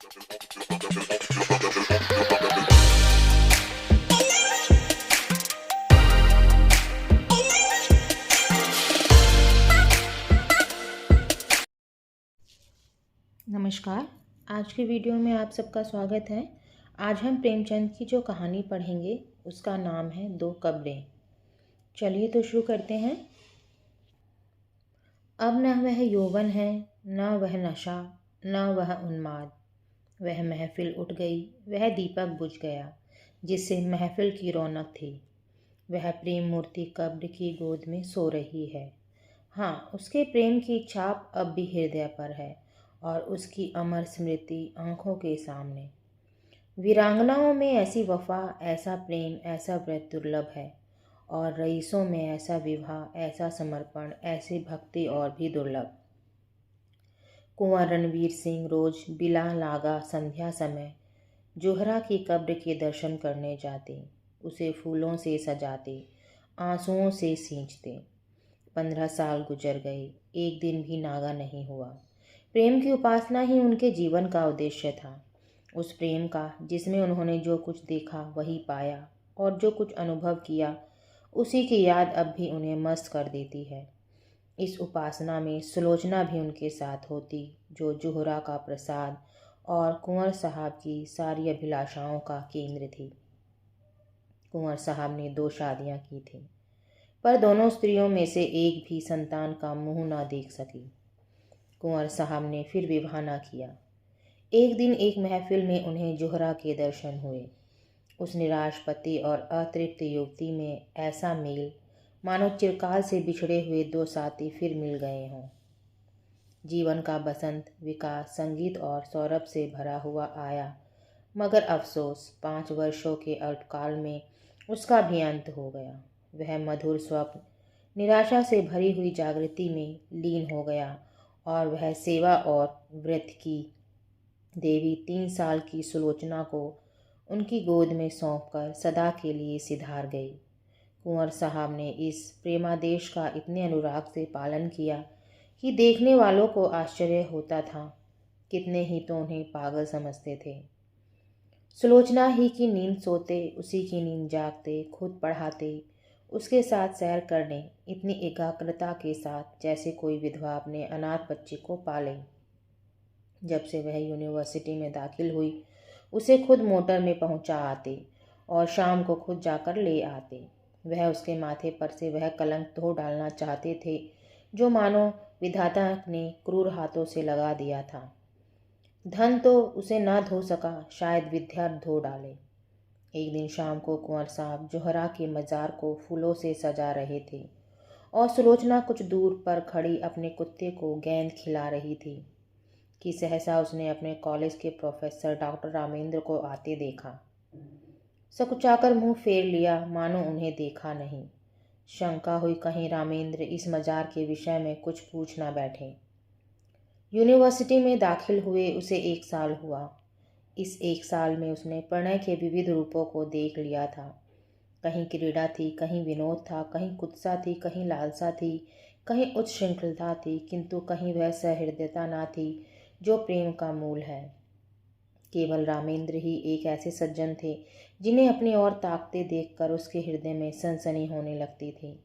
नमस्कार। आज की वीडियो में आप सबका स्वागत है। आज हम प्रेमचंद की जो कहानी पढ़ेंगे उसका नाम है दो कब्रें। चलिए तो शुरू करते हैं। अब न वह यौवन है, न वह नशा, न वह उन्माद। वह महफिल उठ गई, वह दीपक बुझ गया जिससे महफिल की रौनक थी। वह प्रेम मूर्ति कब्र की गोद में सो रही है। हाँ, उसके प्रेम की छाप अब भी हृदय पर है और उसकी अमर स्मृति आंखों के सामने। वीरांगनाओं में ऐसी वफा, ऐसा प्रेम, ऐसा व्रत दुर्लभ है और रईसों में ऐसा विवाह, ऐसा समर्पण, ऐसी भक्ति और भी दुर्लभ। कुंवर रणवीर सिंह रोज बिला लागा संध्या समय जोहरा की कब्र के दर्शन करने जाते, उसे फूलों से सजाते, आंसुओं से सींचते। 15 साल गुजर गए, एक दिन भी नागा नहीं हुआ। प्रेम की उपासना ही उनके जीवन का उद्देश्य था। उस प्रेम का जिसमें उन्होंने जो कुछ देखा वही पाया और जो कुछ अनुभव किया उसी की याद अब भी उन्हें मस्त कर देती है। इस उपासना में सुलोचना भी उनके साथ होती, जो जोहरा का प्रसाद और कुंवर साहब की सारी अभिलाषाओं का केंद्र थी। कुंवर साहब ने 2 शादियां की थीं, पर दोनों स्त्रियों में से एक भी संतान का मुंह ना देख सकी। कुंवर साहब ने फिर विवाह न किया। एक दिन एक महफिल में उन्हें जोहरा के दर्शन हुए। उस निराश पति और अतृप्त युवती में ऐसा मेल मानो चिरकाल से बिछड़े हुए 2 साथी फिर मिल गए हों। जीवन का बसंत, विकास, संगीत और सौरभ से भरा हुआ आया, मगर अफसोस 5 वर्षों के अल्पकाल में उसका भी अंत हो गया। वह मधुर स्वप्न निराशा से भरी हुई जागृति में लीन हो गया और वह सेवा और व्रत की देवी 3 साल की सुलोचना को उनकी गोद में सौंपकर सदा के लिए सिधार गई। कुंवर साहब ने इस प्रेमादेश का इतने अनुराग से पालन किया कि देखने वालों को आश्चर्य होता था। कितने ही तो उन्हें पागल समझते थे। सुलोचना ही की नींद सोते, उसी की नींद जागते, खुद पढ़ाते, उसके साथ सैर करने, इतनी एकाग्रता के साथ जैसे कोई विधवा अपने अनाथ बच्चे को पाले। जब से वह यूनिवर्सिटी में दाखिल हुई, उसे खुद मोटर में पहुंचा आते और शाम को खुद जाकर ले आते। वह उसके माथे पर से वह कलंक धो डालना चाहते थे जो मानो विधाता ने क्रूर हाथों से लगा दिया था। धन तो उसे ना धो सका, शायद विद्या धो डाले। एक दिन शाम को कुंवर साहब जोहरा के मजार को फूलों से सजा रहे थे और सुलोचना कुछ दूर पर खड़ी अपने कुत्ते को गेंद खिला रही थी कि सहसा उसने अपने कॉलेज के प्रोफेसर डॉक्टर रामेंद्र को आते देखा। सकुचाकर मुंह फेर लिया, मानो उन्हें देखा नहीं। शंका हुई कहीं रामेंद्र इस मजार के विषय में कुछ पूछ ना बैठे। यूनिवर्सिटी में दाखिल हुए उसे 1 साल हुआ। इस 1 साल में उसने प्रणय के विविध रूपों को देख लिया था। कहीं क्रीड़ा थी, कहीं विनोद था, कहीं कुत्सा थी, कहीं लालसा थी, कहीं उच्च श्रृंखलता थी, किंतु कहीं वह सहृदयता ना थी जो प्रेम का मूल है। केवल रामेंद्र ही एक ऐसे सज्जन थे जिन्हें अपनी ओर ताकते देखकर उसके हृदय में सनसनी होने लगती थी।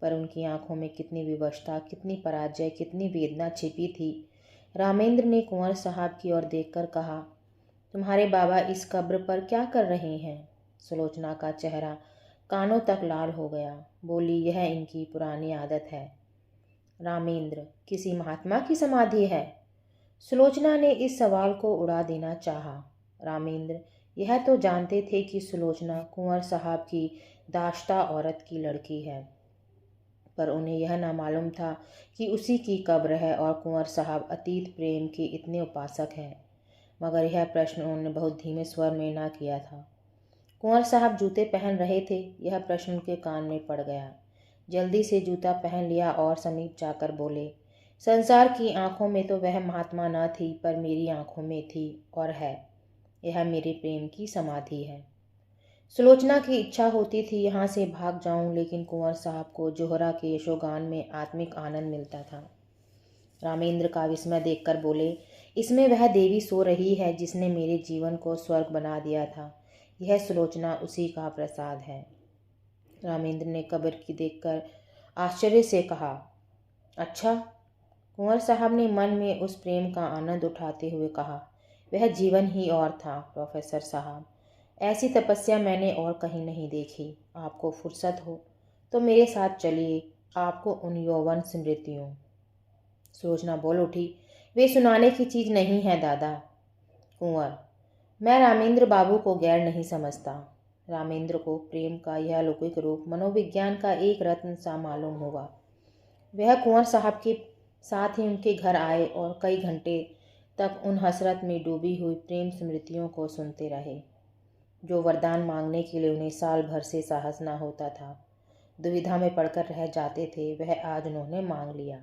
पर उनकी आंखों में कितनी विवशता, कितनी पराजय, कितनी वेदना छिपी थी। रामेंद्र ने कुंवर साहब की ओर देखकर कहा, तुम्हारे बाबा इस कब्र पर क्या कर रहे हैं? सुलोचना का चेहरा कानों तक लाल हो गया। बोली, यह इनकी पुरानी आदत है। रामेंद्र, किसी महात्मा की समाधि है? सुलोचना ने इस सवाल को उड़ा देना चाहा। रामेंद्र यह तो जानते थे कि सुलोचना कुंवर साहब की दाश्ता औरत की लड़की है, पर उन्हें यह ना मालूम था कि उसी की कब्र है और कुंवर साहब अतीत प्रेम के इतने उपासक हैं। मगर यह प्रश्न उन्होंने बहुत धीमे स्वर में ना किया था। कुंवर साहब जूते पहन रहे थे, यह प्रश्न उनके कान में पड़ गया। जल्दी से जूता पहन लिया और समीप जाकर बोले, संसार की आंखों में तो वह महात्मा न थी, पर मेरी आंखों में थी और है। यह मेरे प्रेम की समाधि है। सुलोचना की इच्छा होती थी यहाँ से भाग जाऊं, लेकिन कुंवर साहब को जोहरा के यशोगान में आत्मिक आनंद मिलता था। रामेंद्र का विस्मय देखकर बोले, इसमें वह देवी सो रही है जिसने मेरे जीवन को स्वर्ग बना दिया था। यह सुलोचना उसी का प्रसाद है। रामेंद्र ने कब्र की देखकर आश्चर्य से कहा, अच्छा? कुंवर साहब ने मन में उस प्रेम का आनंद उठाते हुए कहा, वह जीवन ही और था प्रोफेसर साहब। ऐसी तपस्या मैंने और कहीं नहीं देखी। आपको फुर्सत हो तो मेरे साथ चलिए, आपको उन यौवन स्मृतियों। सुलोचना बोल उठी, वे सुनाने की चीज नहीं है दादा। कुंवर, मैं रामेंद्र बाबू को गैर नहीं समझता। रामेंद्र को प्रेम का यह अलौकिक रूप मनोविज्ञान का एक रत्न सा मालूम होगा। वह कुंवर साहब के साथ ही उनके घर आए और कई घंटे तक उन हसरत में डूबी हुई प्रेम स्मृतियों को सुनते रहे। जो वरदान मांगने के लिए उन्हें साल भर से साहस न होता था, दुविधा में पड़कर रह जाते थे, वह आज उन्होंने मांग लिया।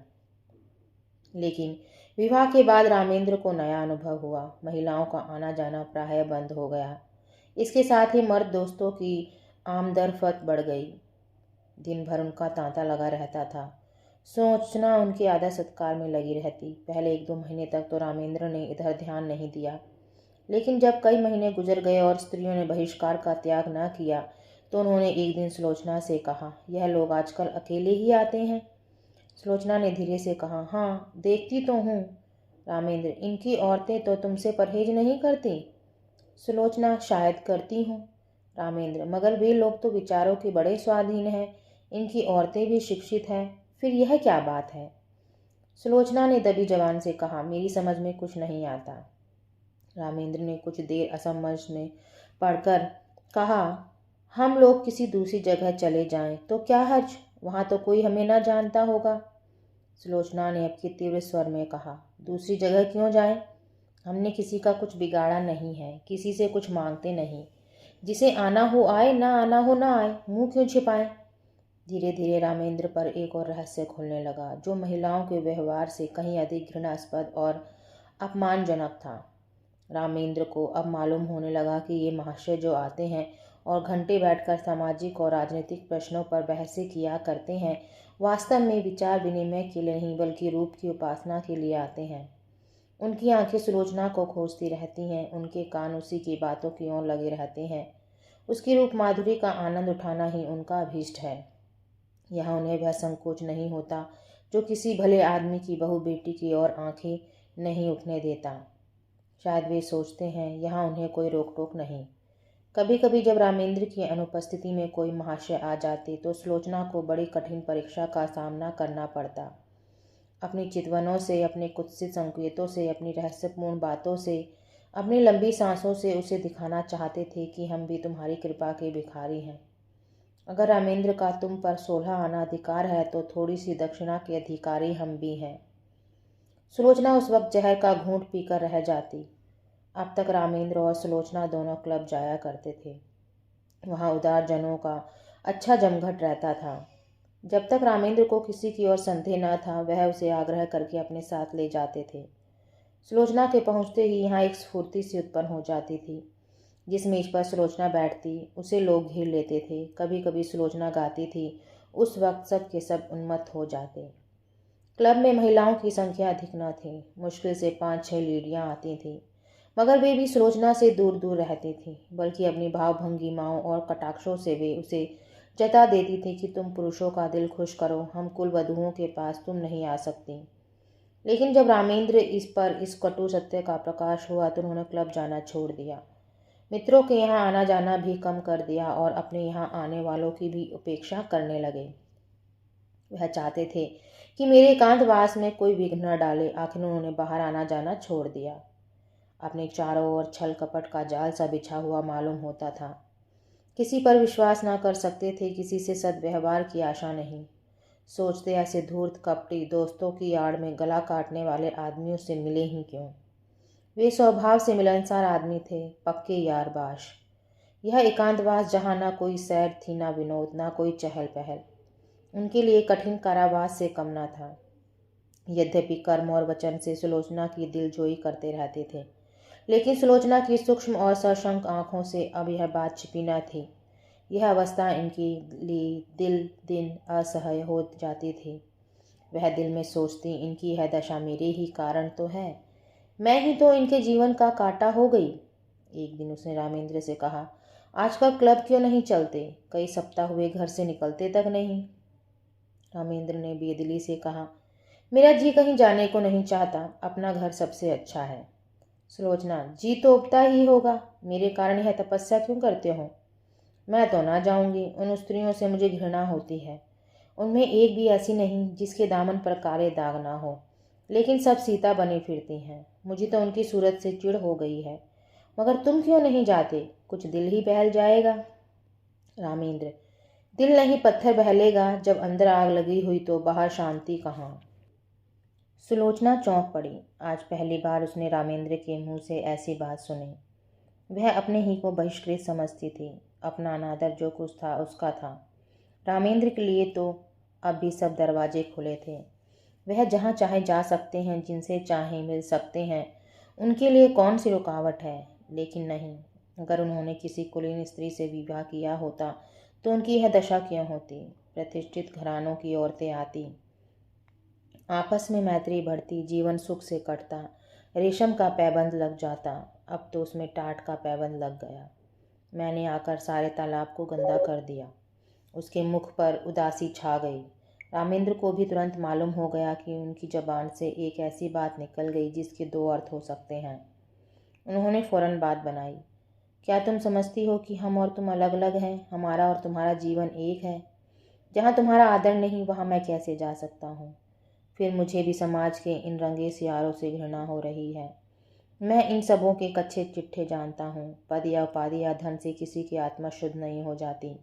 लेकिन विवाह के बाद रामेंद्र को नया अनुभव हुआ। महिलाओं का आना जाना प्रायः बंद हो गया। इसके साथ ही मर्द दोस्तों की आमदरफत बढ़ गई। दिन भर उनका तांता लगा रहता था। सोचना उनके आदर सत्कार में लगी रहती। पहले 1-2 महीने तक तो रामेंद्र ने इधर ध्यान नहीं दिया, लेकिन जब कई महीने गुजर गए और स्त्रियों ने बहिष्कार का त्याग न किया, तो उन्होंने एक दिन सुलोचना से कहा, यह लोग आजकल अकेले ही आते हैं। सुलोचना ने धीरे से कहा, हाँ देखती तो हूँ रामेंद्र, इनकी औरतें तो तुमसे परहेज नहीं करती। सुलोचना, शायद करती हूँ रामेंद्र, मगर वे लोग तो विचारों के बड़े स्वाधीन हैं। इनकी औरतें भी शिक्षित हैं, फिर यह क्या बात है? सुलोचना ने दबी जबान से कहा, मेरी समझ में कुछ नहीं आता। रामेंद्र ने कुछ देर असमझ में पढ़कर कहा, हम लोग किसी दूसरी जगह चले जाएं तो क्या हर्ज, वहाँ तो कोई हमें ना जानता होगा। सुलोचना ने अब की तीव्र स्वर में कहा, दूसरी जगह क्यों जाएं? हमने किसी का कुछ बिगाड़ा नहीं है, किसी से कुछ मांगते नहीं। जिसे आना हो आए, ना आना हो ना आए, मुंह क्यों छिपाएं? धीरे धीरे रामेंद्र पर एक और रहस्य खुलने लगा, जो महिलाओं के व्यवहार से कहीं अधिक घृणास्पद और अपमानजनक था। रामेंद्र को अब मालूम होने लगा कि ये महाशय जो आते हैं और घंटे बैठकर सामाजिक और राजनीतिक प्रश्नों पर बहसें किया करते हैं, वास्तव में विचार विनिमय के लिए नहीं बल्कि रूप की उपासना के लिए आते हैं। उनकी आंखें सुलोचना को खोजती रहती हैं, उनके कान उसी की बातों की ओर लगे रहते हैं। उसकी रूप माधुरी का आनंद उठाना ही उनका अभीष्ट है। यहाँ उन्हें वह संकोच नहीं होता जो किसी भले आदमी की बहू बेटी की ओर आंखें नहीं उठने देता। शायद वे सोचते हैं यहाँ उन्हें कोई रोक टोक नहीं। कभी कभी जब रामेंद्र की अनुपस्थिति में कोई महाशय आ जाते तो सुलोचना को बड़ी कठिन परीक्षा का सामना करना पड़ता। अपनी चितवनों से, अपने कुत्सित संकेतों से, अपनी रहस्यपूर्ण बातों से, अपनी लंबी सांसों से उसे दिखाना चाहते थे कि हम भी तुम्हारी कृपा के भिखारी हैं। अगर रामेंद्र का तुम पर 16 आना अधिकार है तो थोड़ी सी दक्षिणा के अधिकारी हम भी हैं। सुलोचना उस वक्त जहर का घूंट पीकर रह जाती। अब तक रामेंद्र और सुलोचना दोनों क्लब जाया करते थे। वहाँ उदार जनों का अच्छा जमघट रहता था। जब तक रामेंद्र को किसी की ओर संदेह न था, वह उसे आग्रह करके अपने साथ ले जाते थे। सुलोचना के पहुँचते ही यहाँ एक स्फूर्ति सी उत्पन्न हो जाती थी। जिस मेज पर सुलोचना बैठती उसे लोग घेर लेते थे। कभी कभी सुलोचना गाती थी, उस वक्त सब के सब उन्मत्त हो जाते। क्लब में महिलाओं की संख्या अधिक न थी। मुश्किल से 5-6 लेडियाँ आती थीं, मगर वे भी सुलोचना से दूर दूर रहती थीं, बल्कि अपनी भावभंगिमाओं और कटाक्षों से वे उसे जता देती थी कि तुम पुरुषों का दिल खुश करो, हम कुल वधुओं के पास तुम नहीं आ सकती। लेकिन जब रामेंद्र इस कटु सत्य का प्रकाश हुआ तो उन्होंने क्लब जाना छोड़ दिया। मित्रों के यहाँ आना जाना भी कम कर दिया और अपने यहाँ आने वालों की भी उपेक्षा करने लगे। वह चाहते थे कि मेरे एकांतवास में कोई विघ्न न डाले। आखिर उन्होंने बाहर आना जाना छोड़ दिया। अपने चारों ओर छल कपट का जाल सा बिछा हुआ मालूम होता था। किसी पर विश्वास न कर सकते थे, किसी से सद्व्यवहार की आशा नहीं। सोचते ऐसे धूर्त कपटी दोस्तों की आड़ में गला काटने वाले आदमियों से मिले ही क्यों। वे स्वभाव से मिलनसार आदमी थे, पक्के यारबाश। यह एकांतवास जहाँ न कोई सैर थी, न विनोद, न कोई चहल पहल, उनके लिए कठिन कारावास से कम न था। यद्यपि कर्म और वचन से सुलोचना की दिलजोई करते रहते थे, लेकिन सुलोचना की सूक्ष्म और सशंक आंखों से अब यह बात छिपी न थी। यह अवस्था इनके लिए दिल दिन असह्य हो जाती थी। वह दिल में सोचती, इनकी यह दशा मेरे ही कारण तो है। मैं ही तो इनके जीवन का कांटा हो गई। एक दिन उसने रामेंद्र से कहा, आजकल क्लब क्यों नहीं चलते? कई सप्ताह हुए घर से निकलते तक नहीं। रामेंद्र ने बेदिली से कहा, मेरा जी कहीं जाने को नहीं चाहता, अपना घर सबसे अच्छा है। सुलोचना, जी तो उबता ही होगा, मेरे कारण यह तपस्या क्यों करते हो? मैं तो ना जाऊंगी, उन स्त्रियों से मुझे घृणा होती है। उनमें एक भी ऐसी नहीं जिसके दामन पर काले दाग ना हो, लेकिन सब सीता बनी फिरती हैं। मुझे तो उनकी सूरत से चिढ़ हो गई है। मगर तुम क्यों नहीं जाते? कुछ दिल ही बहल जाएगा। रामेंद्र, दिल नहीं पत्थर बहलेगा, जब अंदर आग लगी हुई तो बाहर शांति कहाँ। सुलोचना चौंक पड़ी। आज पहली बार उसने रामेंद्र के मुंह से ऐसी बात सुनी। वह अपने ही को बहिष्कृत समझती थी। अपना अनादर जो कुछ था उसका था। रामेंद्र के लिए तो अब भी सब दरवाजे खुले थे। वह जहाँ चाहे जा सकते हैं, जिनसे चाहे मिल सकते हैं। उनके लिए कौन सी रुकावट है? लेकिन नहीं, अगर उन्होंने किसी कुलीन स्त्री से विवाह किया होता तो उनकी यह दशा क्यों होती? प्रतिष्ठित घरानों की औरतें आती, आपस में मैत्री बढ़ती, जीवन सुख से कटता, रेशम का पैबंद लग जाता। अब तो उसमें टाट का पैबंद लग गया। मैंने आकर सारे तालाब को गंदा कर दिया। उसके मुख पर उदासी छा गई। रामेंद्र को भी तुरंत मालूम हो गया कि उनकी जबान से एक ऐसी बात निकल गई जिसके दो अर्थ हो सकते हैं। उन्होंने फौरन बात बनाई, क्या तुम समझती हो कि हम और तुम अलग अलग हैं? हमारा और तुम्हारा जीवन एक है। जहाँ तुम्हारा आदर नहीं, वहाँ मैं कैसे जा सकता हूँ? फिर मुझे भी समाज के इन रंगे सियारों से घृणा हो रही है। मैं इन सबों के कच्चे चिट्ठे जानता हूँ। पद या उपाधि या धन से किसी की आत्मा शुद्ध नहीं हो जाती।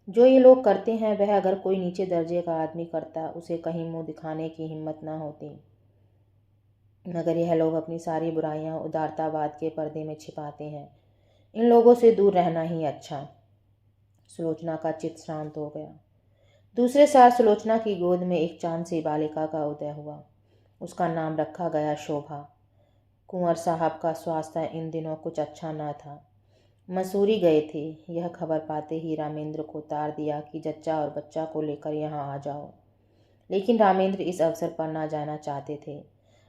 जो ये लोग करते हैं, वह अगर कोई नीचे दर्जे का आदमी करता, उसे कहीं मुंह दिखाने की हिम्मत न होती। मगर यह लोग अपनी सारी बुराइयां उदारतावाद के पर्दे में छिपाते हैं। इन लोगों से दूर रहना ही अच्छा। सुलोचना का चित्त शांत हो गया। दूसरे साल सुलोचना की गोद में एक चांद सी बालिका का उदय हुआ। उसका नाम रखा गया शोभा। कुंवर साहब का स्वास्थ्य इन दिनों कुछ अच्छा न था। मसूरी गए थे। यह खबर पाते ही रामेंद्र को तार दिया कि जच्चा और बच्चा को लेकर यहाँ आ जाओ। लेकिन रामेंद्र इस अवसर पर ना जाना चाहते थे।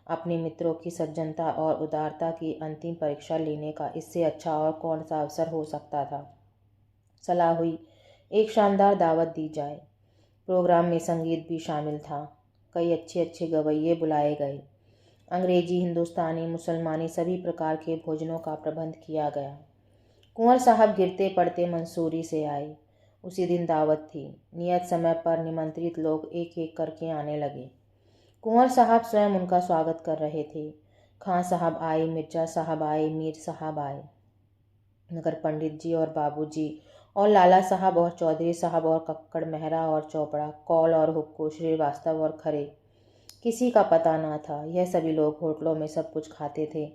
अपने मित्रों की सज्जनता और उदारता की अंतिम परीक्षा लेने का इससे अच्छा और कौन सा अवसर हो सकता था। सलाह हुई, एक शानदार दावत दी जाए। प्रोग्राम में संगीत भी शामिल था। कई अच्छे अच्छे गवैये बुलाए गए। अंग्रेजी, हिंदुस्तानी, मुसलमानी सभी प्रकार के भोजनों का प्रबंध किया गया। कुंवर साहब गिरते पड़ते मंसूरी से आए। उसी दिन दावत थी। नियत समय पर निमंत्रित लोग एक एक करके आने लगे। कुंवर साहब स्वयं उनका स्वागत कर रहे थे। खां साहब आए, मिर्जा साहब आए, मीर साहब आए, मगर पंडित जी और बाबूजी और लाला साहब और चौधरी साहब और कक्कड़, मेहरा और चोपड़ा, कौल और हुक्को, श्रीवास्तव और खरे, किसी का पता ना था। यह सभी लोग होटलों में सब कुछ खाते थे,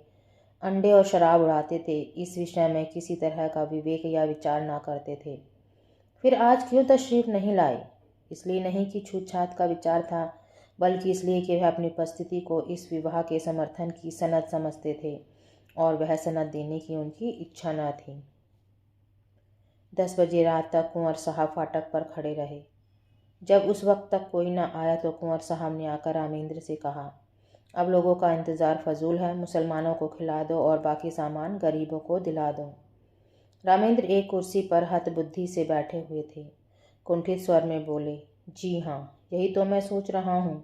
अंडे और शराब उड़ाते थे। इस विषय में किसी तरह का विवेक या विचार ना करते थे। फिर आज क्यों तशरीफ नहीं लाए? इसलिए नहीं कि छूतछात का विचार था, बल्कि इसलिए कि वह अपनी उपस्थिति को इस विवाह के समर्थन की सनद समझते थे और वह सनद देने की उनकी इच्छा न थी। 10 बजे रात तक कुंवर साहब फाटक पर खड़े रहे। जब उस वक्त तक कोई न आया तो कुंवर साहब ने आकर रामेंद्र से कहा, अब लोगों का इंतज़ार फजूल है, मुसलमानों को खिला दो और बाकी सामान गरीबों को दिला दो। रामेंद्र एक कुर्सी पर हतबुद्धि से बैठे हुए थे। कुंठित स्वर में बोले, जी हाँ, यही तो मैं सोच रहा हूँ।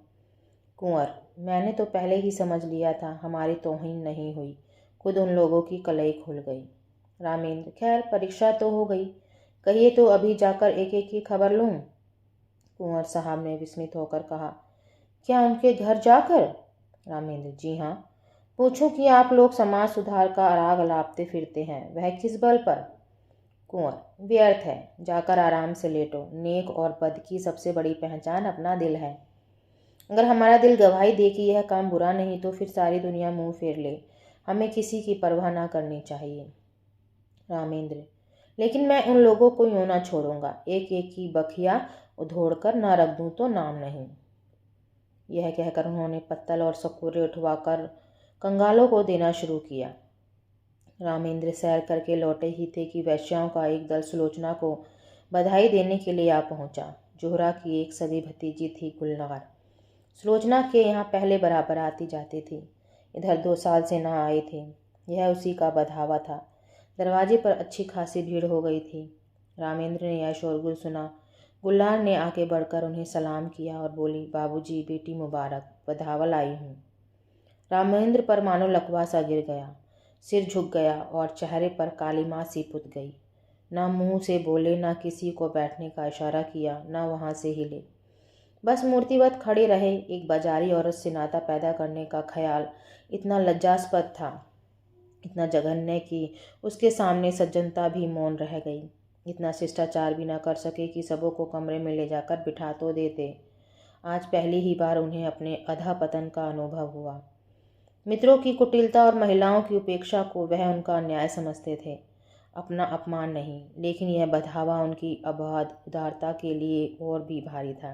कुंवर, मैंने तो पहले ही समझ लिया था, हमारी तौहीन नहीं हुई, खुद उन लोगों की कलई खुल गई। रामेंद्र, खैर परीक्षा तो हो गई, कहिए तो अभी जाकर एक एक की खबर लूँ? कुंवर साहब ने विस्मित होकर कहा, क्या उनके घर जाकर? रामेंद्र, जी हाँ। पूछूं कि आप लोग समाज सुधार का राग अलापते फिरते हैं, वह किस बल पर? कुंवर, व्यर्थ है, जाकर आराम से लेटो। नेक और बद की सबसे बड़ी पहचान अपना दिल है। अगर हमारा दिल गवाही दे कि यह काम बुरा नहीं, तो फिर सारी दुनिया मुंह फेर ले, हमें किसी की परवाह ना करनी चाहिए। रामेंद्र, लेकिन मैं उन लोगों को यूं ना छोड़ूंगा, एक एक की बखिया उधोड़ कर ना रख दूं तो नाम नहीं। यह कहकर उन्होंने पत्तल और सकोरे उठवाकर कंगालों को देना शुरू किया। रामेंद्र सैर करके लौटे ही थे कि वैश्याओं का एक दल सुलोचना को बधाई देने के लिए आ पहुंचा। जोहरा की एक सगी भतीजी थी गुलनार, सुलोचना के यहाँ पहले बराबर आती जाती थी। इधर 2 साल से ना आए थे। यह उसी का बधावा था। दरवाजे पर अच्छी खासी भीड़ हो गई थी। रामेंद्र ने यह शोरगुल सुना। गुल्लार ने आगे बढ़कर उन्हें सलाम किया और बोली, बाबूजी, बेटी मुबारक, बधावा आई हूँ। रामेंद्र पर मानो लकवा सा गिर गया। सिर झुक गया और चेहरे पर कालीमा सी पुत गई। ना मुंह से बोले, ना किसी को बैठने का इशारा किया, ना वहां से हिले। बस मूर्तिवत खड़े रहे। एक बाजारी औरत से नाता पैदा करने का ख्याल इतना लज्जास्पद था, इतना जघन्य कि उसके सामने सज्जनता भी मौन रह गई। इतना शिष्टाचार भी न कर सके कि सबों को कमरे में ले जाकर बिठा तो देते। आज पहली ही बार उन्हें अपने अधःपतन का अनुभव हुआ। मित्रों की कुटिलता और महिलाओं की उपेक्षा को वह उनका अन्याय समझते थे, अपना अपमान नहीं। लेकिन यह बधावा उनकी अबाध उदारता के लिए और भी भारी था।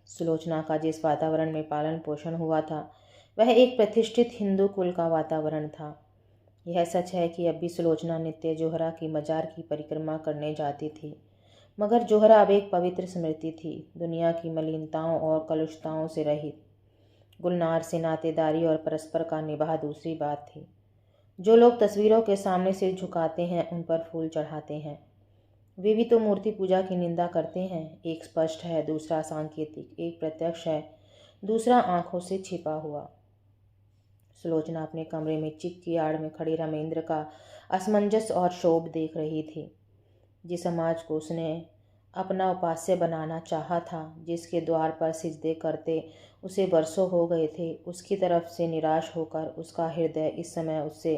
सुलोचना का जिस वातावरण में पालन पोषण हुआ था, वह एक प्रतिष्ठित हिंदू कुल का वातावरण था। यह सच है कि अब भी सुलोचना नित्य जोहरा की मजार की परिक्रमा करने जाती थी, मगर जोहरा अब एक पवित्र स्मृति थी, दुनिया की मलिनताओं और कलुषताओं से रहित। गुलनार से नातेदारी और परस्पर का निभाव दूसरी बात थी। जो लोग तस्वीरों के सामने सिर झुकाते हैं, उन पर फूल चढ़ाते हैं, वे भी तो मूर्ति पूजा की निंदा करते हैं। एक स्पष्ट है, दूसरा सांकेतिक, एक प्रत्यक्ष है, दूसरा आंखों से छिपा हुआ। सुलोचना अपने कमरे में चिक की आड़ में खड़ी रामेंद्र का असमंजस और क्षोभ देख रही थी। जिस समाज को उसने अपना उपास्य बनाना चाहा था, जिसके द्वार पर सिजदे करते उसे बरसों हो गए थे, उसकी तरफ से निराश होकर उसका हृदय इस समय उससे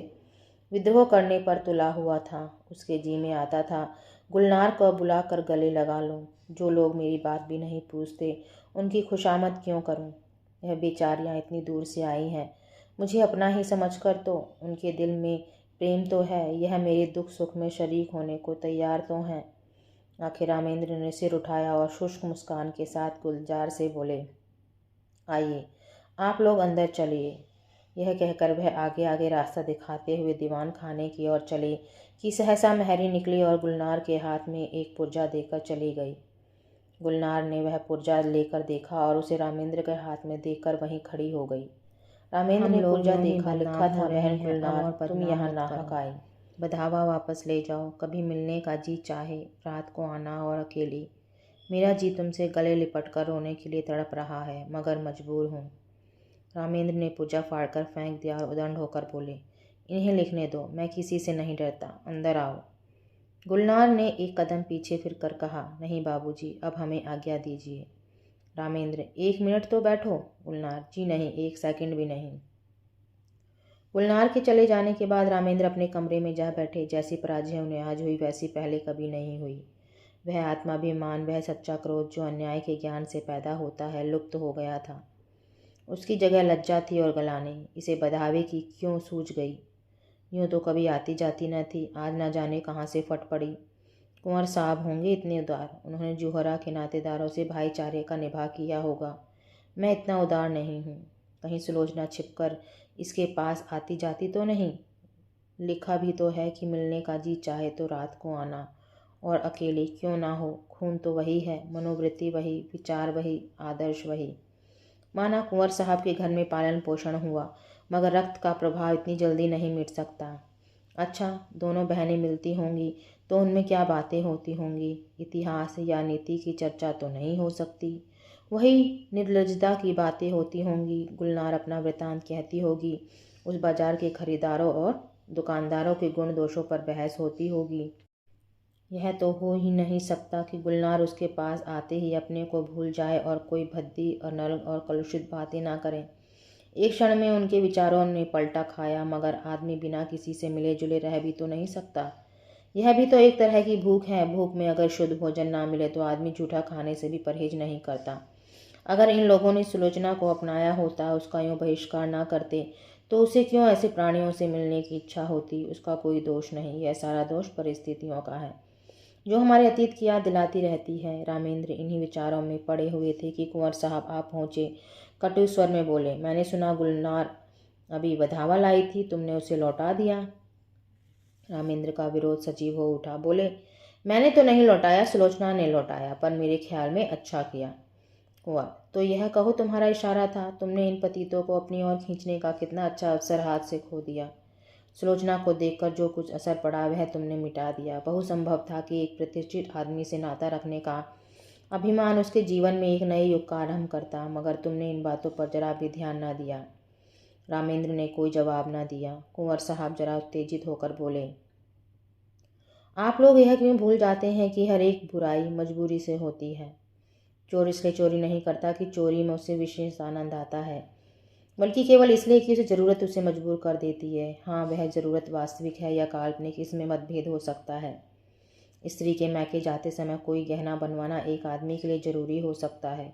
विद्रोह करने पर तुला हुआ था। उसके जी में आता था, गुलनार को बुलाकर गले लगा लूं। जो लोग मेरी बात भी नहीं पूछते, उनकी खुशामद क्यों करूं? यह बेचारियां इतनी दूर से आई हैं, मुझे अपना ही समझकर तो उनके दिल में प्रेम तो है, यह मेरे दुख सुख में शरीक होने को तैयार तो हैं। आखिर रामेंद्र ने सिर उठाया और शुष्क मुस्कान के साथ गुलजार से बोले, आइए, आप लोग अंदर चलिए। यह कहकर वह आगे आगे रास्ता दिखाते हुए दीवान खाने की ओर चले कि सहसा महरी निकली और गुलनार के हाथ में एक पुर्जा देकर चली गई। गुलनार ने वह पुर्जा लेकर देखा और उसे रामेंद्र के हाथ में देकर वहीं खड़ी हो गई। रामेंद्र ने पुर्जा देखा, लिखा था, बहन गुलनार, तुम यहाँ नाहक आई, बधावा वापस ले जाओ। कभी मिलने का जी चाहे, रात को आना और अकेली। मेरा जी तुमसे गले लिपट कर रोने के लिए तड़प रहा है, मगर मजबूर हूँ। रामेंद्र ने पुर्जा फाड़कर फेंक दिया और उदंड होकर बोले, इन्हें लिखने दो, मैं किसी से नहीं डरता, अंदर आओ। गुलनार ने एक कदम पीछे फिरकर कहा, नहीं बाबूजी, अब हमें आज्ञा दीजिए। रामेंद्र, 1 मिनट तो बैठो। गुलनार, जी नहीं, 1 सेकंड भी नहीं। गुलनार के चले जाने के बाद रामेंद्र अपने कमरे में जा बैठे। जैसी पराजय उन्हें आज हुई, वैसी पहले कभी नहीं हुई। वह आत्माभिमान, वह सच्चा क्रोध जो अन्याय के ज्ञान से पैदा होता है, लुप्त हो गया था। उसकी जगह लज्जा थी और गलानी। इसे बधावे की क्यों सूझ गई? यूँ तो कभी आती जाती न थी, आज न जाने कहाँ से फट पड़ी। कुंवर साहब होंगे इतने उदार, उन्होंने जोहरा के नातेदारों से भाईचारे का निभा किया होगा। मैं इतना उदार नहीं हूँ। कहीं सुलोचना छिपकर इसके पास आती जाती तो नहीं? लिखा भी तो है कि मिलने का जी चाहे तो रात को आना, और अकेले क्यों ना हो। खून तो वही है, मनोवृत्ति वही, विचार वही, आदर्श वही। माना कुंवर साहब के घर में पालन पोषण हुआ, मगर रक्त का प्रभाव इतनी जल्दी नहीं मिट सकता। अच्छा, दोनों बहनें मिलती होंगी तो उनमें क्या बातें होती होंगी? इतिहास या नीति की चर्चा तो नहीं हो सकती। वही निर्लज्जता की बातें होती होंगी। गुलनार अपना वृतांत कहती होगी, उस बाजार के खरीदारों और दुकानदारों के गुण दोषों पर बहस होती होगी। यह तो हो ही नहीं सकता कि गुलनार उसके पास आते ही अपने को भूल जाए और कोई भद्दी और नर्म और कलुषित बातें ना करे। एक क्षण में उनके विचारों ने पलटा खाया, मगर आदमी बिना किसी से मिले जुले रह भी तो नहीं सकता। यह भी तो एक तरह की भूख है। भूख में अगर शुद्ध भोजन ना मिले तो आदमी झूठा खाने से भी परहेज नहीं करता। अगर इन लोगों ने सुलोचना को अपनाया होता, उसका यूँ बहिष्कार ना करते, तो उसे क्यों ऐसे प्राणियों से मिलने की इच्छा होती? उसका कोई दोष नहीं, यह सारा दोष परिस्थितियों का है, जो हमारे अतीत की याद दिलाती रहती है। रामेंद्र इन्हीं विचारों में पड़े हुए थे कि कुंवर साहब आप पहुँचे। कटु स्वर में बोले, मैंने सुना गुलनार अभी बधावा लाई थी, तुमने उसे लौटा दिया। रामेंद्र का विरोध सजीव हो उठा। बोले, मैंने तो नहीं लौटाया, सुलोचना ने लौटाया, पर मेरे ख्याल में अच्छा किया। हुआ तो यह कहो तुम्हारा इशारा था। तुमने इन पतितों को अपनी ओर खींचने का कितना अच्छा अवसर हाथ से खो दिया। सुलोचना को देखकर जो कुछ असर पड़ा वह तुमने मिटा दिया। बहुत संभव था कि एक प्रतिष्ठित आदमी से नाता रखने का अभिमान उसके जीवन में एक नए युग का आरंभ करता, मगर तुमने इन बातों पर जरा भी ध्यान न दिया। रामेंद्र ने कोई जवाब न दिया। कुंवर साहब जरा उत्तेजित होकर बोले, आप लोग यह क्यों भूल जाते हैं कि हर एक बुराई मजबूरी से होती है। चोर इसलिए चोरी नहीं करता कि चोरी में उसे विशेष आनंद आता है, बल्कि केवल इसलिए कि उसे ज़रूरत उसे मजबूर कर देती है। हाँ, वह ज़रूरत वास्तविक है या काल्पनिक, इसमें मतभेद हो सकता है। स्त्री के मैके जाते समय कोई गहना बनवाना एक आदमी के लिए ज़रूरी हो सकता है,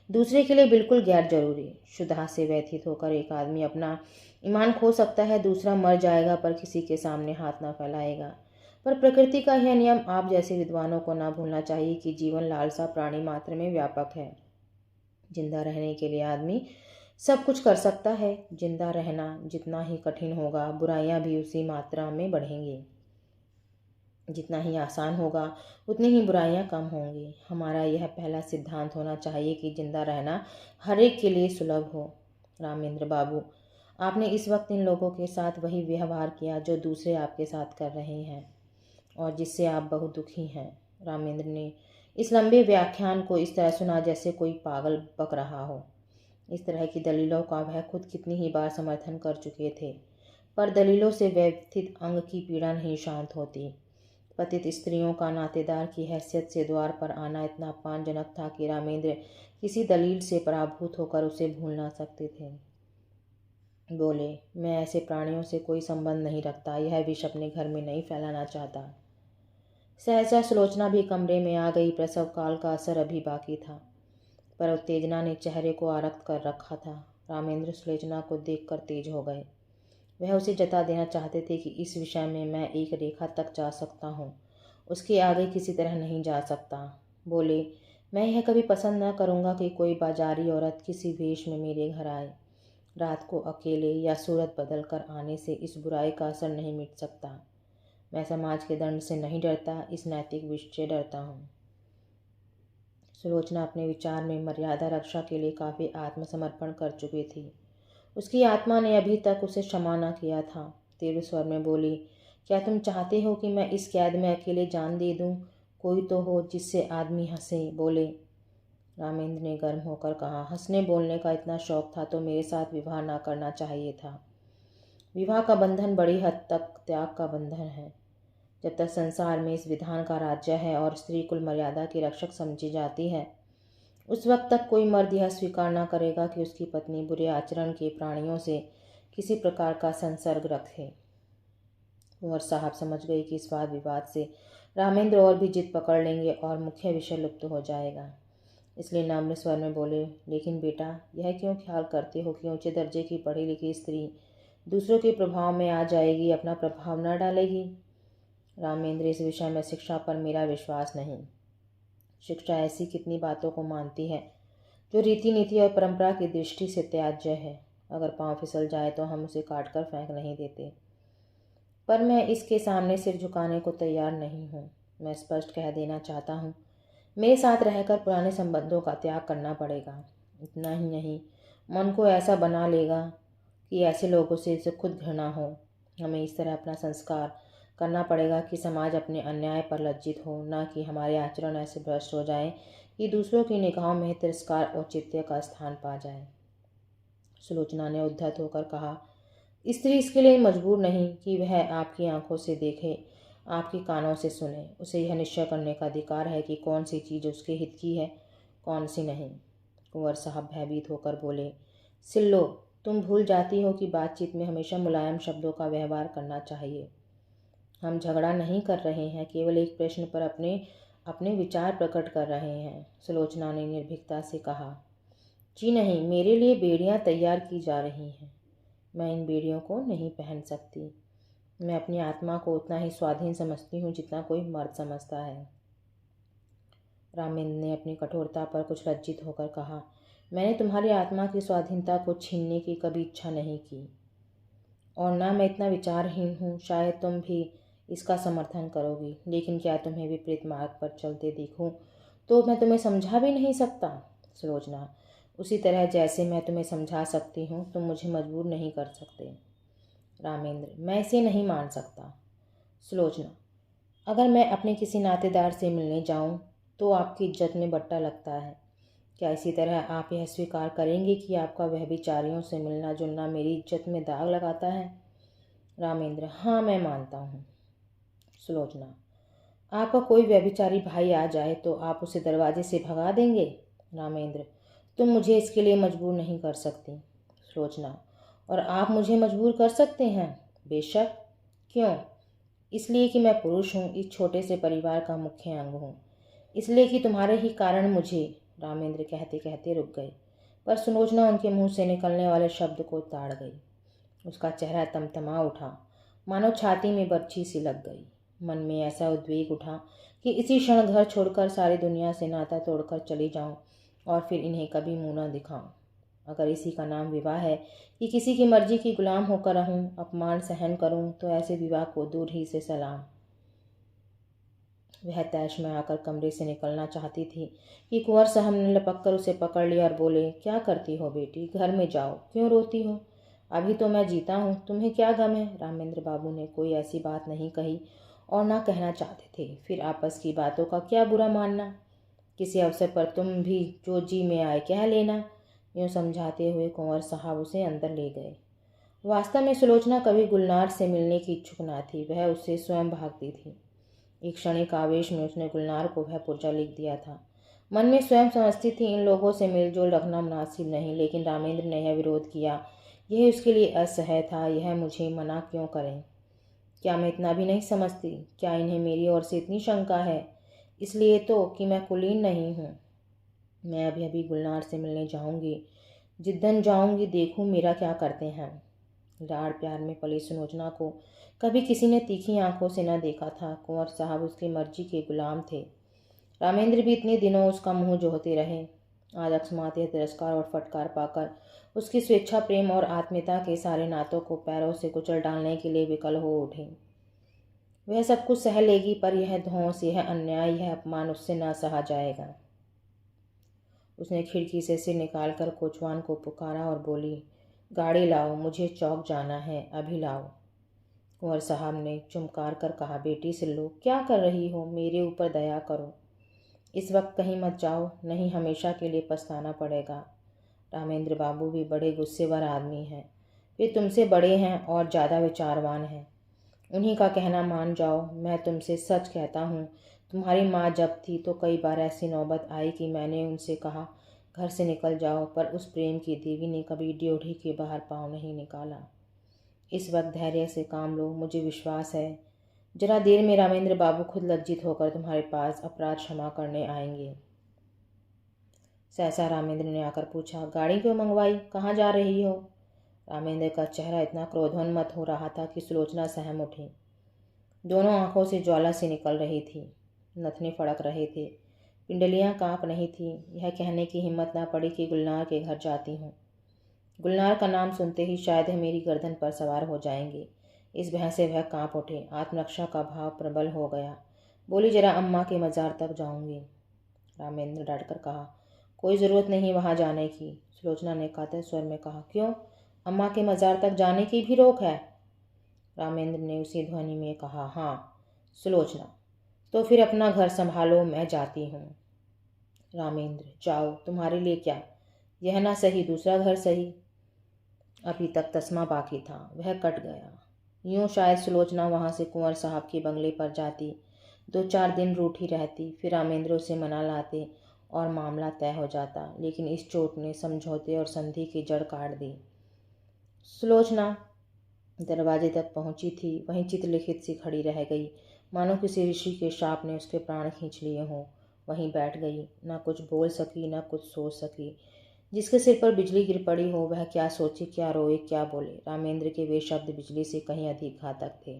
दूसरे के लिए बिल्कुल गैर जरूरी। शुद्धा से व्यथित होकर एक आदमी अपना ईमान खो सकता है, दूसरा मर जाएगा पर किसी के सामने हाथ ना फैलाएगा। पर प्रकृति का यह नियम आप जैसे विद्वानों को ना भूलना चाहिए कि जीवन लालसा प्राणी मात्र में व्यापक है। जिंदा रहने के लिए आदमी सब कुछ कर सकता है। जिंदा रहना जितना ही कठिन होगा, बुराइयां भी उसी मात्रा में बढ़ेंगी। जितना ही आसान होगा, उतनी ही बुराइयां कम होंगी। हमारा यह पहला सिद्धांत होना चाहिए कि जिंदा रहना हर एक के लिए सुलभ हो। रामेंद्र बाबू, आपने इस वक्त इन लोगों के साथ वही व्यवहार किया जो दूसरे आपके साथ कर रहे हैं और जिससे आप बहुत दुखी हैं। रामेंद्र ने इस लंबे व्याख्यान को इस तरह सुना जैसे कोई पागल बक रहा हो। इस तरह की दलीलों का वह खुद कितनी ही बार समर्थन कर चुके थे, पर दलीलों से व्यथित अंग की पीड़ा नहीं शांत होती। पतित स्त्रियों का नातेदार की हैसियत से द्वार पर आना इतना अपमानजनक था कि रामेंद्र किसी दलील से पराभूत होकर उसे भूल ना सकते थे। बोले, मैं ऐसे प्राणियों से कोई संबंध नहीं रखता, यह विष अपने घर में नहीं फैलाना चाहता। सहसा सुलोचना भी कमरे में आ गई। प्रसव काल का असर अभी बाकी था, पर उत्तेजना ने चेहरे को आरक्त कर रखा था। रामेंद्र सुलोचना को देखकर तेज हो गए। वह उसे जता देना चाहते थे कि इस विषय में मैं एक रेखा तक जा सकता हूँ, उसके आगे किसी तरह नहीं जा सकता। बोले, मैं यह कभी पसंद न करूँगा कि कोई बाजारी औरत किसी वेश में मेरे घर आए। रात को अकेले या सूरत बदल कर आने से इस बुराई का असर नहीं मिट सकता। मैं समाज के दंड से नहीं डरता, इस नैतिक विष से डरता हूँ। सुलोचना अपने विचार में मर्यादा रक्षा के लिए काफ़ी आत्मसमर्पण कर चुकी थी। उसकी आत्मा ने अभी तक उसे क्षमा न किया था। तीव्र स्वर में बोली, क्या तुम चाहते हो कि मैं इस कैद में अकेले जान दे दूं? कोई तो हो जिससे आदमी हंसे। बोले, रामेंद्र ने गर्म होकर कहा, हंसने बोलने का इतना शौक था तो मेरे साथ विवाह ना करना चाहिए था। विवाह का बंधन बड़ी हद तक त्याग का बंधन है। जब तक संसार में इस विधान का राज्य है और स्त्री कुल मर्यादा की रक्षक समझी जाती है, उस वक्त तक कोई मर्द यह स्वीकार न करेगा कि उसकी पत्नी बुरे आचरण के प्राणियों से किसी प्रकार का संसर्ग रखे। कुंवर साहब समझ गए कि इस वाद विवाद से रामेंद्र और भी जिद पकड़ लेंगे और मुख्य विषय लुप्त हो जाएगा। इसलिए नम्र स्वर में बोले, लेकिन बेटा, यह क्यों ख्याल करते हो कि ऊंचे दर्जे की पढ़ी लिखी स्त्री दूसरों के प्रभाव में आ जाएगी, अपना प्रभाव न डालेगी? रामेंद्र, इस विषय में शिक्षा पर मेरा विश्वास नहीं। शिक्षा ऐसी कितनी बातों को मानती है जो रीति नीति और परंपरा की दृष्टि से त्याज्य है। अगर पांव फिसल जाए तो हम उसे काट कर फेंक नहीं देते। पर मैं इसके सामने सिर झुकाने को तैयार नहीं हूँ। मैं स्पष्ट कह देना चाहता हूँ, मेरे साथ रहकर पुराने संबंधों का त्याग करना पड़ेगा। इतना ही नहीं, मन को ऐसा बना लेगा कि ऐसे लोगों से खुद घृणा हो। हमें इस तरह अपना संस्कार करना पड़ेगा कि समाज अपने अन्याय पर लज्जित हो, न कि हमारे आचरण ऐसे भ्रष्ट हो जाए कि दूसरों की निगाहों में तिरस्कार औचित्य का स्थान पा जाए। सुलोचना ने उद्धत होकर कहा, स्त्री इसके लिए मजबूर नहीं कि वह आपकी आंखों से देखे, आपके कानों से सुने। उसे यह निश्चय करने का अधिकार है कि कौन सी चीज़ उसके हित की है, कौन सी नहीं। कुंवर साहब भयभीत होकर बोले, सिल्लो, तुम भूल जाती हो कि बातचीत में हमेशा मुलायम शब्दों का व्यवहार करना चाहिए। हम झगड़ा नहीं कर रहे हैं, केवल एक प्रश्न पर अपने अपने विचार प्रकट कर रहे हैं। सुलोचना ने निर्भीकता से कहा, जी नहीं, मेरे लिए बेड़ियां तैयार की जा रही हैं। मैं इन बेड़ियों को नहीं पहन सकती। मैं अपनी आत्मा को उतना ही स्वाधीन समझती हूँ जितना कोई मर्द समझता है। रामेंद्र ने अपनी कठोरता पर कुछ लज्जित होकर कहा, मैंने तुम्हारी आत्मा की स्वाधीनता को छीनने की कभी इच्छा नहीं की, और ना मैं इतना विचारहीन हूँ। शायद तुम भी इसका समर्थन करोगी, लेकिन क्या तुम्हें विपरीत मार्ग पर चलते देखूं तो मैं तुम्हें समझा भी नहीं सकता। सुलोचना, उसी तरह जैसे मैं तुम्हें समझा सकती हूँ, तुम मुझे मजबूर नहीं कर सकते। रामेंद्र, मैं इसे नहीं मान सकता। सुलोचना, अगर मैं अपने किसी नातेदार से मिलने जाऊं तो आपकी इज्जत में बट्टा लगता है। क्या इसी तरह आप यह स्वीकार करेंगे कि आपका व्यभिचारियों से मिलना जुलना मेरी इज्जत में दाग लगाता है? रामेंद्र, हाँ, मैं मानता हूँ। सुलोचना, आपका कोई व्यभिचारी भाई आ जाए तो आप उसे दरवाजे से भगा देंगे? रामेंद्र, तुम मुझे इसके लिए मजबूर नहीं कर सकती। सुलोचना, और आप मुझे मजबूर कर सकते हैं? बेशक। क्यों? इसलिए कि मैं पुरुष हूँ, इस छोटे से परिवार का मुख्य अंग हूँ। इसलिए कि तुम्हारे ही कारण मुझे। रामेंद्र कहते कहते रुक गए, पर सुलोचना उनके मुंह से निकलने वाले शब्द को ताड़ गई। उसका चेहरा तमतमा उठा, मानो छाती में बर्छी सी लग गई। मन में ऐसा उद्वेग उठा कि इसी क्षण घर छोड़कर सारी दुनिया से नाता तोड़कर चली जाऊं और फिर इन्हें कभी मुंह न दिखाऊं। अगर इसी का नाम विवाह है कि किसी की मर्जी की गुलाम होकर रहूं, अपमान सहन करूं, तो ऐसे विवाह को दूर ही से सलाम। वह तैश में आकर कमरे से निकलना चाहती थी कि कुंवर साहब ने लपक कर उसे पकड़ लिया और बोले, क्या करती हो बेटी, घर में जाओ, क्यों रोती हो? अभी तो मैं जीता हूँ, तुम्हें क्या गम है? रामेंद्र बाबू ने कोई ऐसी बात नहीं कही और ना कहना चाहते थे। फिर आपस की बातों का क्या बुरा मानना? किसी अवसर पर तुम भी जो जी में आए कह लेना। यूँ समझाते हुए कुंवर साहब उसे अंदर ले गए। वास्तव में सुलोचना कभी गुलनार से मिलने की इच्छुक न थी, वह उससे स्वयं भागती थी। एक क्षणिक आवेश में उसने गुलनार को वह पुर्जा लिख दिया था। मन में स्वयं समझती थी इन लोगों से मिलजुल रखना मुनासिब नहीं, लेकिन रामेंद्र ने यह विरोध किया। यह उसके लिए असह्य था। यह मुझे मना क्यों करें? क्या मैं इतना भी नहीं समझती? क्या इन्हें मेरी ओर से इतनी शंका है? इसलिए तो कि मैं कुलीन नहीं हूँ। मैं अभी अभी गुलनार से मिलने जाऊंगी, जिद्दन जाऊंगी, देखूं मेरा क्या करते हैं। लाड़ प्यार में पली सुलोचना को कभी किसी ने तीखी आंखों से न देखा था। कुंवर साहब उसकी मर्जी के गुलाम थे। रामेंद्र भी इतने दिनों उसका मुंह जोहते रहे। आज अकस्मात यह तिरस्कार और फटकार पाकर उसकी स्वेच्छा, प्रेम और आत्मीयता के सारे नातों को पैरों से कुचल डालने के लिए विकल हो उठे। वह सब कुछ सह लेगी, पर यह धौंस, यह अन्याय, यह अपमान उससे न सहा जाएगा। उसने खिड़की से सिर निकालकर कोचवान को पुकारा और बोली, गाड़ी लाओ, मुझे चौक जाना है, अभी लाओ। कुंवर साहब ने चुमकार कर कहा, बेटी सिल्लू, क्या कर रही हो? मेरे ऊपर दया करो। इस वक्त कहीं मत जाओ, नहीं हमेशा के लिए पछताना पड़ेगा। रामेंद्र बाबू भी बड़े गुस्सेवर आदमी हैं। वे तुमसे बड़े हैं और ज़्यादा विचारवान हैं। उन्हीं का कहना मान जाओ। मैं तुमसे सच कहता हूँ, तुम्हारी माँ जब थी तो कई बार ऐसी नौबत आई कि मैंने उनसे कहा घर से निकल जाओ, पर उस प्रेम की देवी ने कभी ड्योढ़ी के बाहर पाँव नहीं निकाला। इस वक्त धैर्य से काम लो, मुझे विश्वास है जरा देर में रामेंद्र बाबू खुद लज्जित होकर तुम्हारे पास अपराध क्षमा करने आएंगे। सहसा रामेंद्र ने आकर पूछा, गाड़ी क्यों मंगवाई, कहाँ जा रही हो? रामेंद्र का चेहरा इतना क्रोधोन्मत्त हो रहा था कि सुलोचना सहम उठी। दोनों आंखों से ज्वाला सी निकल रही थी, नथने फड़क रहे थे, पिंडलियां कांप रही थीं। यह कहने की हिम्मत ना पड़ी कि गुलनार के घर जाती हूँ। गुलनार का नाम सुनते ही शायद मेरी गर्दन पर सवार हो जाएंगे। इस भय से वह कांप उठे। आत्मरक्षा का भाव प्रबल हो गया। बोली, जरा अम्मा के मज़ार तक जाऊंगी। रामेंद्र डटकर कहा, कोई ज़रूरत नहीं वहाँ जाने की। सुलोचना ने कातर स्वर में कहा, क्यों, अम्मा के मज़ार तक जाने की भी रोक है? रामेंद्र ने उसी ध्वनि में कहा, हाँ। सुलोचना, तो फिर अपना घर संभालो, मैं जाती हूँ। रामेंद्र, जाओ, तुम्हारे लिए क्या, यह ना सही दूसरा घर सही। अभी तक तस्मा बाकी था, वह कट गया। यूं शायद सुलोचना वहाँ से कुंवर साहब के बंगले पर जाती, 2-4 दिन रूठी रहती, फिर रामेंद्र उसे मना लाते और मामला तय हो जाता। लेकिन इस चोट ने समझौते और संधि की जड़ काट दी। सुलोचना दरवाजे तक पहुंची थी, वहीं चित्रलिखित सी खड़ी रह गई, मानो किसी ऋषि के शाप ने उसके प्राण खींच लिए हों। वहीं बैठ गई, ना कुछ बोल सकी, ना कुछ सोच सकी। जिसके सिर पर बिजली गिर पड़ी हो, वह क्या सोचे, क्या रोए, क्या बोले? रामेंद्र के वे शब्द बिजली से कहीं अधिक घातक थे।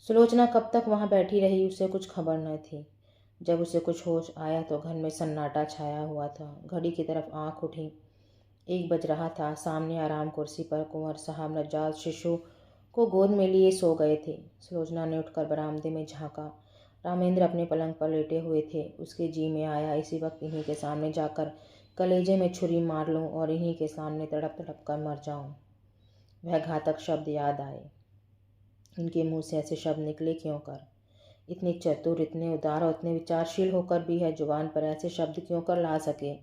सुलोचना कब तक वहां बैठी रही, उसे कुछ खबर न थी। जब उसे कुछ होश आया तो घर में सन्नाटा छाया हुआ था। घड़ी की तरफ आंख उठी, 1 बज रहा था। सामने आराम कुर्सी पर कुंवर साहब नवजात शिशु को गोद में लिए सो गए थे। सुलोचना ने उठकर बरामदे में झांका। रामेंद्र अपने पलंग पर लेटे हुए थे। उसके जी में आया इसी वक्त इन्हीं के सामने जाकर कलेजे में छुरी मार लूं और इन्हीं के सामने तड़प तड़प कर मर जाऊं। वह घातक शब्द याद आए। इनके मुंह से ऐसे शब्द निकले क्यों कर? इतनी चतुर, इतने उदार और इतने विचारशील होकर भी है जुबान पर ऐसे शब्द क्यों कर ला सके?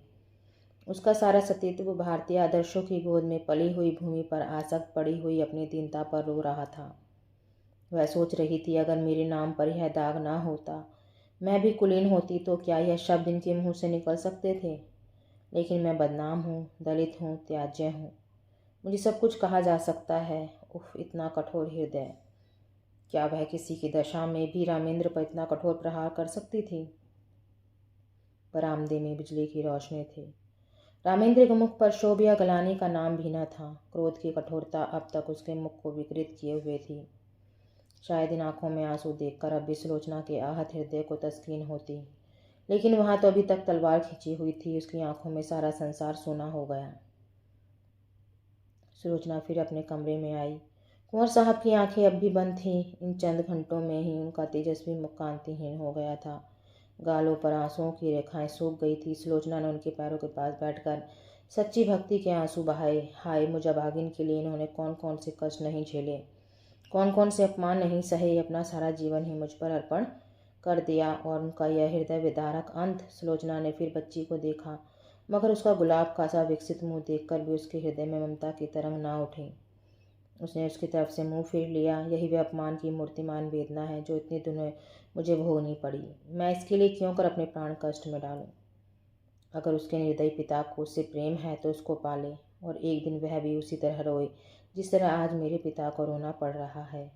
उसका सारा सतीत्व भारतीय आदर्शों की गोद में पली हुई भूमि पर आसक्त पड़ी हुई अपनी दीनता पर रो रहा था। वह सोच रही थी, अगर मेरे नाम पर यह दाग ना होता, मैं भी कुलीन होती, तो क्या यह शब्द इनके मुंह से निकल सकते थे? लेकिन मैं बदनाम हूँ, दलित हूँ, त्याज्य हूँ। मुझे सब कुछ कहा जा सकता है। उफ, इतना कठोर हृदय! क्या वह किसी की दशा में भी रामेंद्र पर इतना कठोर प्रहार कर सकती थी? बरामदे में बिजली की रोशनी थी। रामेंद्र के मुख पर क्षोभ या गलानी का नाम भी न था। क्रोध की कठोरता अब तक उसके मुख को विकृत किए हुए थी। शायद इन आंखों में आंसू देखकर अब भी सुलोचना के आहत हृदय को तस्कीन होती, लेकिन वहां तो अभी तक तलवार खिंची हुई थी। उसकी आंखों में सारा संसार सूना हो गया। सुलोचना फिर अपने कमरे में आई। कुंवर साहब की आंखें अब भी बंद थीं। इन चंद घंटों में ही उनका तेजस्वी मुख कांतिहीन हो गया था। गालों पर आंसुओं की रेखाएं सूख गई थी। सुलोचना ने उनके पैरों के पास बैठकर सच्ची भक्ति के आंसू बहाए। हाय, मुझ अभागिन के लिए इन्होंने कौन कौन से कष्ट नहीं झेले, कौन कौन से अपमान नहीं सहे। अपना सारा जीवन ही मुझ पर अर्पण कर दिया और उनका यह हृदय विदारक अंत। सुलोचना ने फिर बच्ची को देखा, मगर उसका गुलाब का सा विकसित मुंह देखकर भी उसके हृदय में ममता की तरंग ना उठी। उसने उसकी तरफ से मुंह फेर लिया। यही वह अपमान की मूर्तिमान वेदना है जो इतने दिनों मुझे भोगनी पड़ी। मैं इसके लिए क्यों कर अपने प्राण कष्ट में डालूं? अगर उसके निर्दयी पिता को उससे प्रेम है तो उसको पाले, और एक दिन वह भी उसी तरह रोए जिस तरह आज मेरे पिता को रोना पड़ रहा है।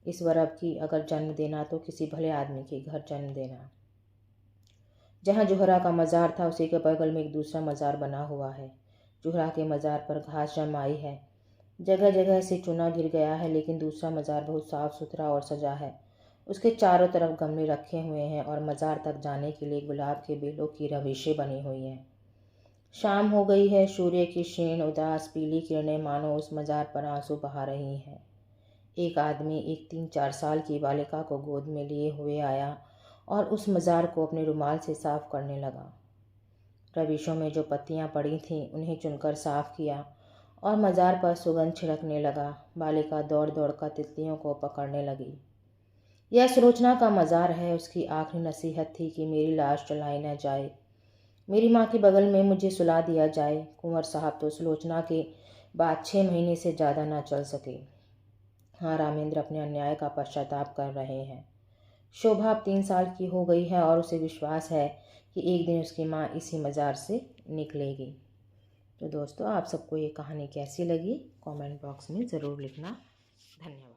ईश्वर, अब की अगर जन्म देना तो किसी भले आदमी के घर जन्म देना। जहाँ जोहरा का मज़ार था उसी के बगल में एक दूसरा मज़ार बना हुआ है। जोहरा के मज़ार पर घास जम आई है, जगह जगह से चूना गिर गया है, लेकिन दूसरा मज़ार बहुत साफ सुथरा और सजा है। उसके चारों तरफ गमले रखे हुए हैं और मज़ार तक जाने के लिए गुलाब के बेलों की रविशें बनी हुई हैं। शाम हो गई है। सूर्य की क्षीण उदास पीली किरणें मानो उस मज़ार पर आंसू बहा रही हैं। एक आदमी एक 3-4 साल की बालिका को गोद में लिए हुए आया और उस मज़ार को अपने रुमाल से साफ करने लगा। रविशों में जो पत्तियां पड़ी थीं उन्हें चुनकर साफ किया और मज़ार पर सुगंध छिड़कने लगा। बालिका दौड़ दौड़ कर तितलियों को पकड़ने लगी। यह सुलोचना का मज़ार है। उसकी आखिरी नसीहत थी कि मेरी लाश जलाई न जाए, मेरी माँ के बगल में मुझे सुला दिया जाए। कुंवर साहब तो सुलोचना के बाद 6 महीने से ज़्यादा न चल सके। हाँ, रामेंद्र अपने अन्याय का पश्चाताप कर रहे हैं। शोभा अब 3 साल की हो गई है और उसे विश्वास है कि एक दिन उसकी माँ इसी मज़ार से निकलेगी। तो दोस्तों, आप सबको ये कहानी कैसी लगी कमेंट बॉक्स में ज़रूर लिखना। धन्यवाद।